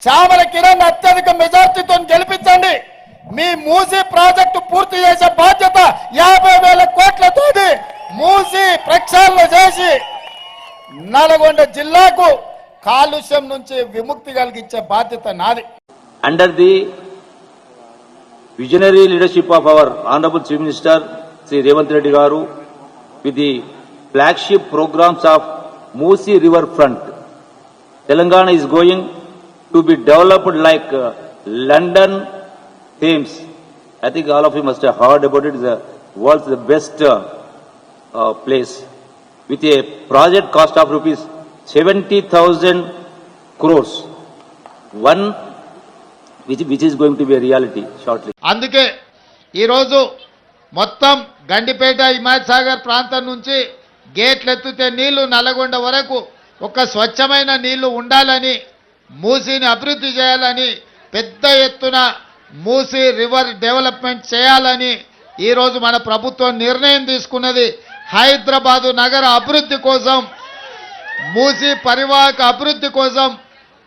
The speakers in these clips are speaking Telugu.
చామల కిరణ్ అత్యధిక మెజార్టీతో గెలిపించండి. మీ మూసీ ప్రాజెక్టు పూర్తి చేసే బాధ్యత 50,000 కోట్లతోటి మూసీ ప్రక్షాళన చేసి నల్గొండ జిల్లాకు కాలుష్యం నుంచి విముక్తి కలిగించే బాధ్యత నాది. Under the visionary leadership of our Honorable Chief Minister Sri Revanth Reddy Garu, with the flagship programs of Moosi River Front, Telangana is going to be developed like London Thames. I think all of you must have heard about it. It's the world's best place, with a project cost of rupees 70,000 crores. One which is going to be a reality shortly. అందుకే ఈరోజు మొత్తం గండిపేట హిమాయత్ సాగర్ ప్రాంతం నుంచి గేట్లు ఎత్తితే నీళ్లు నల్లగొండ వరకు ఒక స్వచ్ఛమైన నీళ్లు ఉండాలని, మూసీని అభివృద్ధి చేయాలని, పెద్ద ఎత్తున మూసీ రివర్ డెవలప్మెంట్ చేయాలని ఈరోజు మన ప్రభుత్వం నిర్ణయం తీసుకున్నది. హైదరాబాదు నగర అభివృద్ధి కోసం, మూసీ పరివాహక అభివృద్ధి కోసం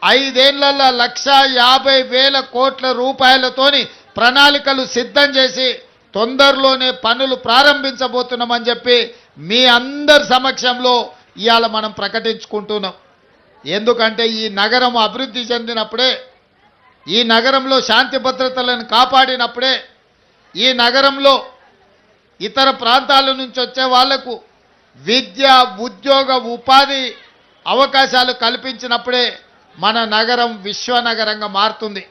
5 ఏళ్లలో 1,50,000 కోట్ల రూపాయలతోని ప్రణాళికలు సిద్ధం చేసి తొందరలోనే పనులు ప్రారంభించబోతున్నామని చెప్పి మీ అందరి సమక్షంలో ఇవాళ మనం ప్రకటించుకుంటున్నాం. ఎందుకంటే ఈ నగరం అభివృద్ధి చెందినప్పుడే, ఈ నగరంలో శాంతి భద్రతలను కాపాడినప్పుడే, ఈ నగరంలో ఇతర ప్రాంతాల నుంచి వచ్చే వాళ్లకు విద్య, ఉద్యోగ, ఉపాధి అవకాశాలు కల్పించినప్పుడే మన నగరం విశ్వనగరంగా మారుతుంది.